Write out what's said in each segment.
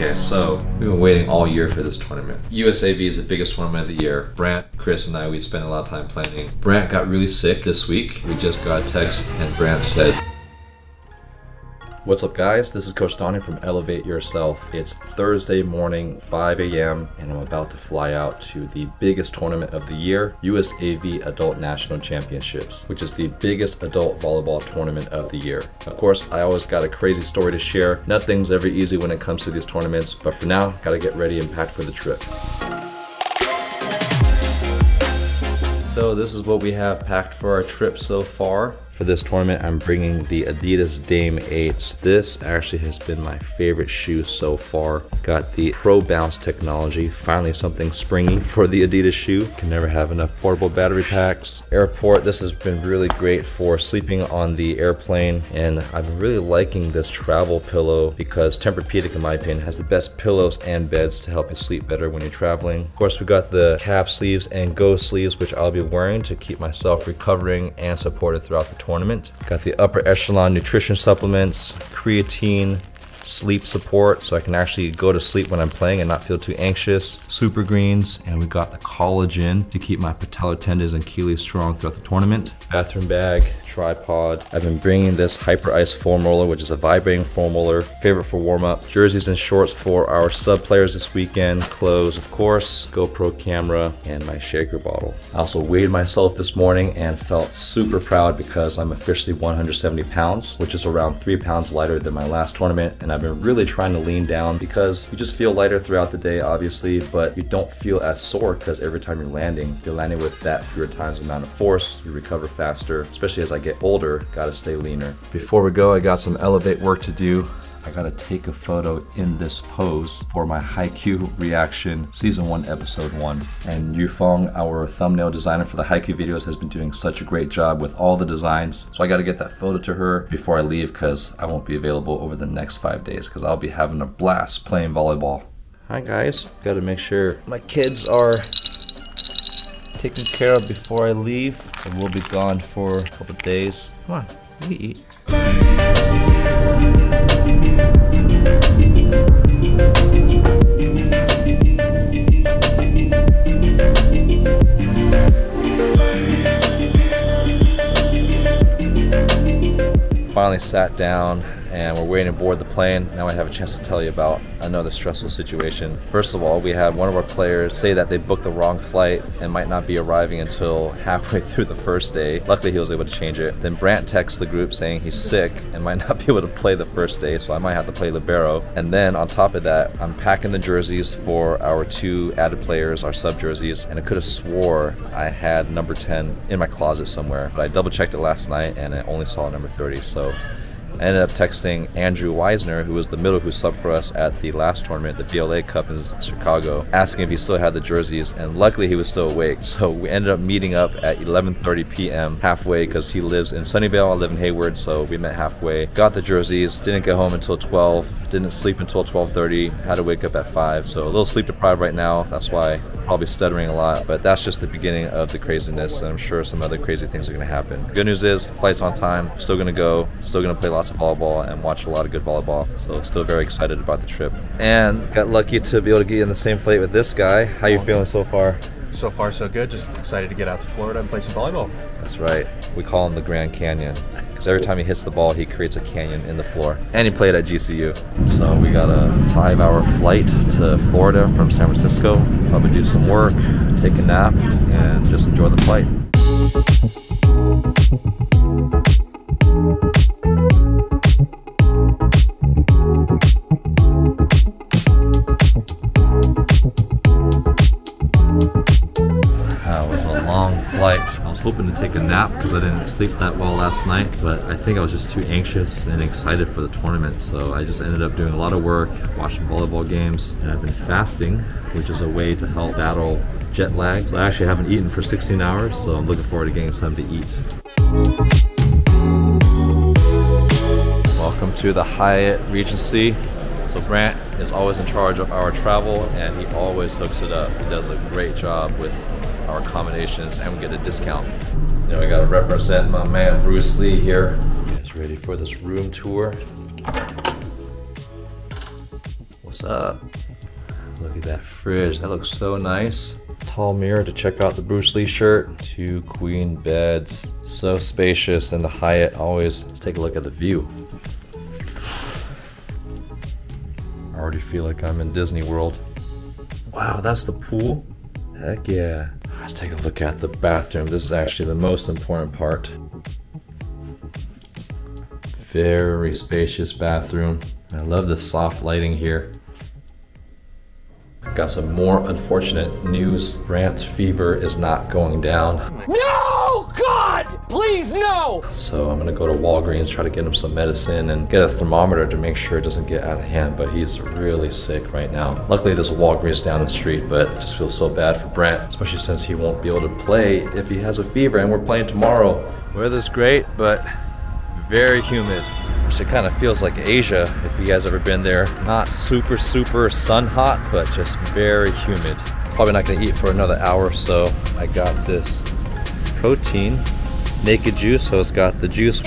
Okay, so we've been waiting all year for this tournament. USAV is the biggest tournament of the year. Brant, Chris, and I, we spent a lot of time planning. Brant got really sick this week. We just got a text and Brant said, "What's up guys, this is Coach Donnie from Elevate Yourself. It's Thursday morning, 5 a.m. and I'm about to fly out to the biggest tournament of the year, USAV Adult National Championships, which is the biggest adult volleyball tournament of the year. Of course, I always got a crazy story to share. Nothing's ever easy when it comes to these tournaments, but for now, gotta get ready and pack for the trip." So this is what we have packed for our trip so far. For this tournament, I'm bringing the Adidas Dame 8s. This actually has been my favorite shoe so far. Got the Pro Bounce technology, finally something springy for the Adidas shoe. Can never have enough portable battery packs. Airport, this has been really great for sleeping on the airplane, and I've been really liking this travel pillow because Tempur-Pedic, in my opinion, has the best pillows and beds to help you sleep better when you're traveling. Of course, we got the calf sleeves and go sleeves, which I'll be wearing to keep myself recovering and supported throughout the tournament. Got the upper echelon nutrition supplements, creatine, sleep support, so I can actually go to sleep when I'm playing and not feel too anxious. Super greens, and we got the collagen to keep my patellar tendons and Achilles strong throughout the tournament. Bathroom bag, tripod. I've been bringing this Hyper Ice foam roller, which is a vibrating foam roller, favorite for warm-up. Jerseys and shorts for our sub players this weekend. Clothes, of course, GoPro camera, and my shaker bottle. I also weighed myself this morning and felt super proud because I'm officially 170 pounds, which is around 3 pounds lighter than my last tournament, and I've been really trying to lean down because you just feel lighter throughout the day, obviously, but you don't feel as sore because every time you're landing with that fewer times the amount of force, you recover faster. Especially as I get older, gotta stay leaner. Before we go, I got some Elevate work to do. I gotta take a photo in this pose for my Haikyuu reaction, season 1, episode 1. And Yufeng, our thumbnail designer for the Haikyuu videos, has been doing such a great job with all the designs. So I gotta get that photo to her before I leave because I won't be available over the next 5 days because I'll be having a blast playing volleyball. Hi guys, gotta make sure my kids are taken care of before I leave. And we'll be gone for a couple days. Come on, we eat. Finally sat down and we're waiting to board the plane. Now I have a chance to tell you about another stressful situation. First of all, we had one of our players say that they booked the wrong flight and might not be arriving until halfway through the first day. Luckily, he was able to change it. Then Brant texts the group saying he's sick and might not be able to play the first day, so I might have to play libero. And then on top of that, I'm packing the jerseys for our 2 added players, our sub jerseys, and I could have swore I had number 10 in my closet somewhere, but I double checked it last night and I only saw number 30, so I ended up texting Andrew Weisner, who was the middle who subbed for us at the last tournament, the BLA Cup in Chicago, asking if he still had the jerseys, and luckily he was still awake. So we ended up meeting up at 11:30 p.m. halfway because he lives in Sunnyvale, I live in Hayward, so we met halfway. Got the jerseys, didn't get home until 12, didn't sleep until 12:30, had to wake up at 5, so a little sleep deprived right now. That's why I'm probably stuttering a lot, but that's just the beginning of the craziness, and I'm sure some other crazy things are gonna happen. The good news is, flight's on time, still gonna go, still gonna play lots of volleyball and watch a lot of good volleyball, so still very excited about the trip. And got lucky to be able to get in the same flight with this guy. How you feeling so far? So far so good, just excited to get out to Florida and play some volleyball. That's right, we call him the Grand Canyon because every time he hits the ball he creates a canyon in the floor, and he played at GCU. So we got a 5-hour flight to Florida from San Francisco, probably do some work, take a nap, and just enjoy the flight. I was hoping to take a nap because I didn't sleep that well last night, but I think I was just too anxious and excited for the tournament, so I just ended up doing a lot of work, watching volleyball games, and I've been fasting, which is a way to help battle jet lag. So I actually haven't eaten for 16 hours, so I'm looking forward to getting something to eat. Welcome to the Hyatt Regency. So Brant is always in charge of our travel and he always hooks it up. He does a great job with our accommodations and we get a discount. You know, we gotta represent my man Bruce Lee here. You guys ready for this room tour? What's up? Look at that fridge, that looks so nice. Tall mirror to check out the Bruce Lee shirt. 2 queen beds, so spacious, and the Hyatt always. Let's take a look at the view. I already feel like I'm in Disney World. Wow, that's the pool? Heck yeah. Let's take a look at the bathroom. This is actually the most important part. Very spacious bathroom. I love the soft lighting here. Got some more unfortunate news. Brant's fever is not going down. No! God! Please, no! So I'm gonna go to Walgreens, try to get him some medicine and get a thermometer to make sure it doesn't get out of hand, but he's really sick right now. Luckily there's a Walgreens down the street, but it just feels so bad for Brant, especially since he won't be able to play if he has a fever, and we're playing tomorrow. Weather's great, but very humid. It kind of feels like Asia, if you guys ever been there. Not super sun hot, but just very humid. Probably not gonna eat for another hour or so. I got this protein naked juice, so it's got the juice,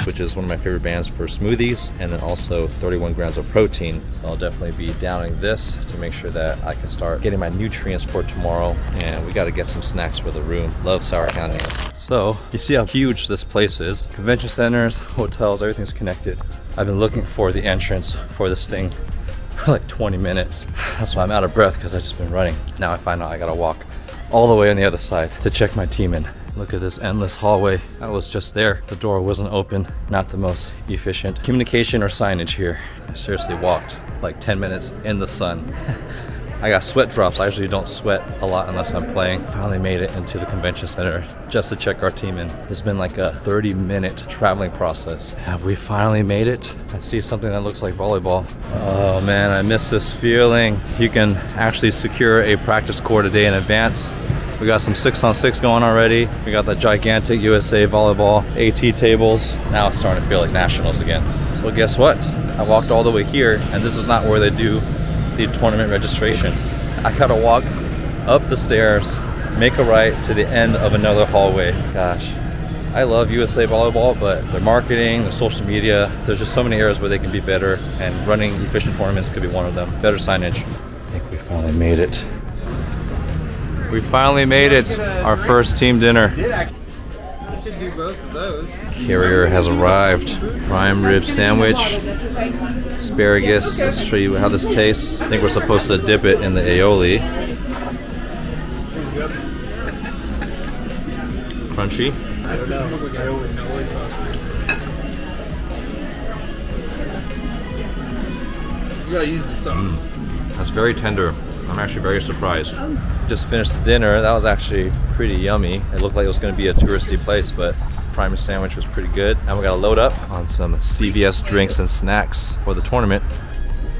which is one of my favorite brands for smoothies, and then also 31 grams of protein. So I'll definitely be downing this to make sure that I can start getting my nutrients for tomorrow. And we got to get some snacks for the room. Love sour candies. So you see how huge this place is. Convention centers, hotels, everything's connected. I've been looking for the entrance for this thing for like 20 minutes. That's why I'm out of breath, because I've just been running. Now I find out I gotta walk all the way on the other side to check my team in. Look at this endless hallway. I was just there. The door wasn't open. Not the most efficient communication or signage here. I seriously walked like 10 minutes in the sun. I got sweat drops. I usually don't sweat a lot unless I'm playing. Finally made it into the convention center just to check our team in. It's been like a 30-minute traveling process. Have we finally made it? I see something that looks like volleyball. Oh man, I miss this feeling. You can actually secure a practice court a day in advance. We got some 6-on-6 going already. We got the gigantic USA volleyball AT tables. Now it's starting to feel like nationals again. So guess what? I walked all the way here, and this is not where they do the tournament registration. I gotta walk up the stairs, make a right to the end of another hallway. Gosh, I love USA volleyball, but their marketing, their social media, there's just so many areas where they can be better, and running efficient tournaments could be one of them. Better signage. I think we finally made it. We finally made it. Our first team dinner. Carrier has arrived. Prime rib sandwich, asparagus. Let's show you how this tastes. I think we're supposed to dip it in the aioli. Crunchy. I don't know. You gotta use the sauce. That's very tender. I'm actually very surprised. Just finished the dinner. That was actually pretty yummy. It looked like it was going to be a touristy place, but prime sandwich was pretty good. Now we got to load up on some CVS drinks and snacks for the tournament.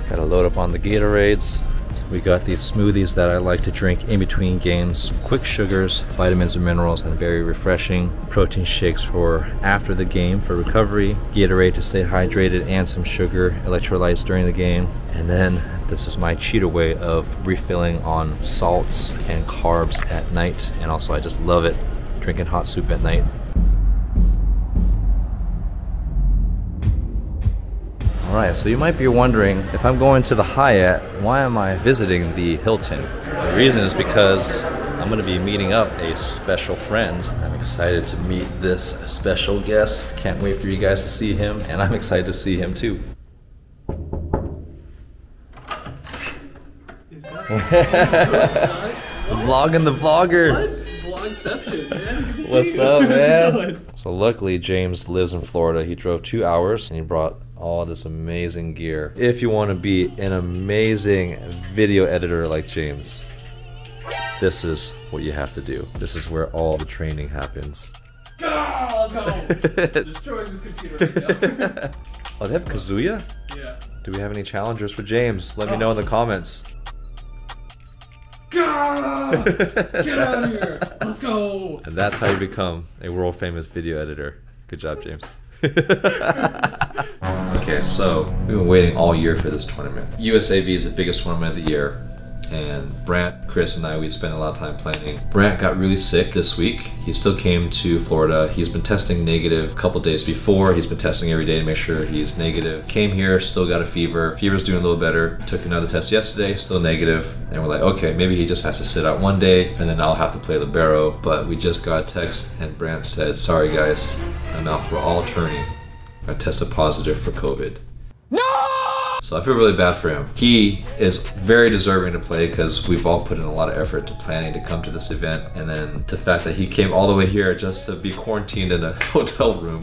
Got to load up on the Gatorades. We got these smoothies that I like to drink in between games. Quick sugars, vitamins and minerals, and very refreshing. Protein shakes for after the game for recovery. Gatorade to stay hydrated, and some sugar, electrolytes during the game. And then this is my cheater way of refilling on salts and carbs at night. And also I just love it, drinking hot soup at night. Alright, so you might be wondering, if I'm going to the Hyatt, why am I visiting the Hilton? The reason is because I'm going to be meeting up a special friend. I'm excited to meet this special guest. Can't wait for you guys to see him, and I'm excited to see him too. Vlogging the vlogger. Vlogception, man. What's up, man? So luckily James lives in Florida. He drove 2 hours and he brought all this amazing gear. If you want to be an amazing video editor like James, this is what you have to do. This is where all the training happens. Let's go! Destroying this computer right now. Oh, they have Kazuya? Yeah. Do we have any challengers for James? Let me know in the comments. Get out of here! Let's go! And that's how you become a world famous video editor. Good job, James. Okay, so we've been waiting all year for this tournament. USAV is the biggest tournament of the year. And Brant, Chris, and I, we spent a lot of time planning. Brant got really sick this week. He still came to Florida. He's been testing negative a couple days before. He's been testing every day to make sure he's negative. Came here, still got a fever. Fever's doing a little better. Took another test yesterday, still negative. And we're like, okay, maybe he just has to sit out one day and then I'll have to play libero. But we just got a text and Brant said, sorry guys, I'm out for all tourney. I tested positive for COVID. So I feel really bad for him. He is very deserving to play because we've all put in a lot of effort to planning to come to this event. And then the fact that he came all the way here just to be quarantined in a hotel room.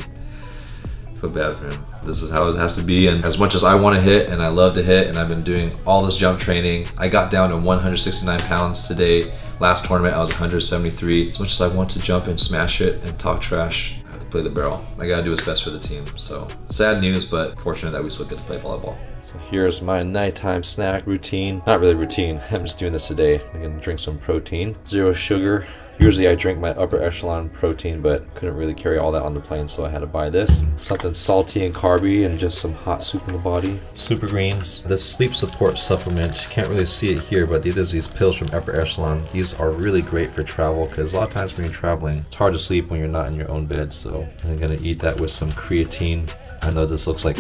I feel bad for him. This is how it has to be. And as much as I want to hit and I love to hit and I've been doing all this jump training, I got down to 169 pounds today. Last tournament I was 173. As much as I want to jump and smash it and talk trash, I have to play the barrel. I gotta do what's best for the team. So sad news, but fortunate that we still get to play volleyball. So here's my nighttime snack routine. Not really routine, I'm just doing this today. I'm gonna drink some protein, 0 sugar. Usually I drink my upper echelon protein, but couldn't really carry all that on the plane, so I had to buy this. Something salty and carby and just some hot soup in the body. Super Greens, this sleep support supplement. You can't really see it here, but there's these pills from upper echelon. These are really great for travel because a lot of times when you're traveling, it's hard to sleep when you're not in your own bed. So I'm gonna eat that with some creatine. I know this looks like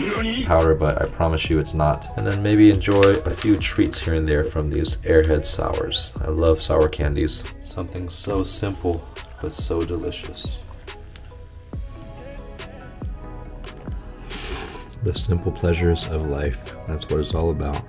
powder, but I promise you it's not. And then maybe enjoy a few treats here and there from these Airhead sours. I love sour candies. Something so simple, but so delicious. The simple pleasures of life. That's what it's all about.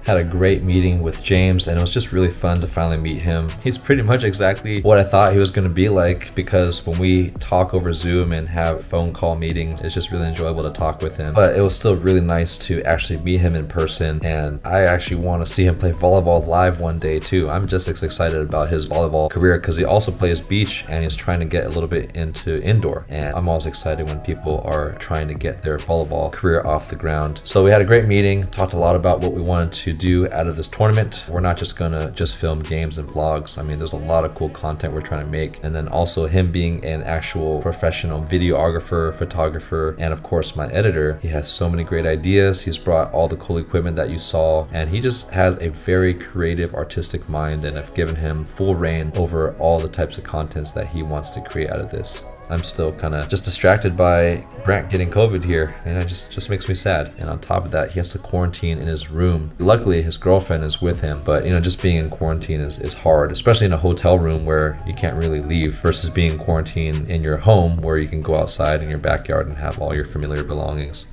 Had a great meeting with James and it was just really fun to finally meet him. He's pretty much exactly what I thought he was going to be like, because when we talk over Zoom and have phone call meetings, it's just really enjoyable to talk with him. But it was still really nice to actually meet him in person, and I actually want to see him play volleyball live one day too. I'm just as excited about his volleyball career because he also plays beach and he's trying to get a little bit into indoor, and I'm always excited when people are trying to get their volleyball career off the ground. So we had a great meeting, talked a lot about what we wanted to do out of this tournament. We're not just gonna film games and vlogs. I mean, there's a lot of cool content we're trying to make, and then also him being an actual professional videographer, photographer, and of course my editor. He has so many great ideas. He's brought all the cool equipment that you saw, and he just has a very creative, artistic mind, and I've given him full reign over all the types of contents that he wants to create out of this. I'm still kind of just distracted by Brant getting COVID here, and it just makes me sad. And on top of that, he has to quarantine in his room. Luckily, his girlfriend is with him, but you know, just being in quarantine is hard, especially in a hotel room where you can't really leave, versus being quarantined in your home where you can go outside in your backyard and have all your familiar belongings.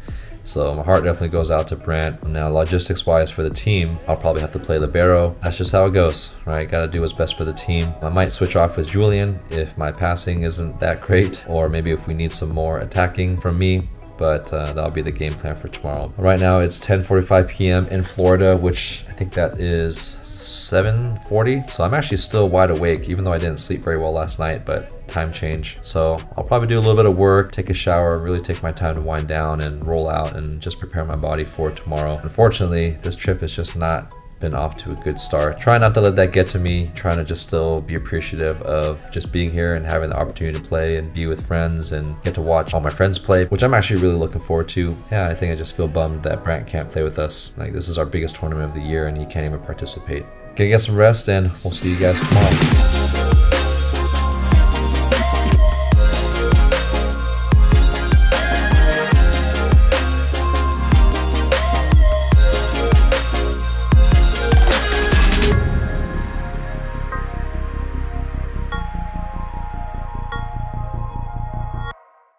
So my heart definitely goes out to Brant. Now, logistics wise for the team, I'll probably have to play libero. That's just how it goes, right? Gotta do what's best for the team. I might switch off with Julian if my passing isn't that great, or maybe if we need some more attacking from me. But that'll be the game plan for tomorrow. Right now it's 10:45 p.m. in Florida, which I think that is 7:40. So I'm actually still wide awake, even though I didn't sleep very well last night, but time change. So I'll probably do a little bit of work, take a shower, really take my time to wind down and roll out and just prepare my body for tomorrow. Unfortunately, this trip has just not been off to a good start. Try not to let that get to me, trying to just still be appreciative of just being here and having the opportunity to play and be with friends and get to watch all my friends play, which I'm actually really looking forward to. Yeah, I think I just feel bummed that Brant can't play with us. Like, this is our biggest tournament of the year and he can't even participate. Gonna get some rest and we'll see you guys tomorrow.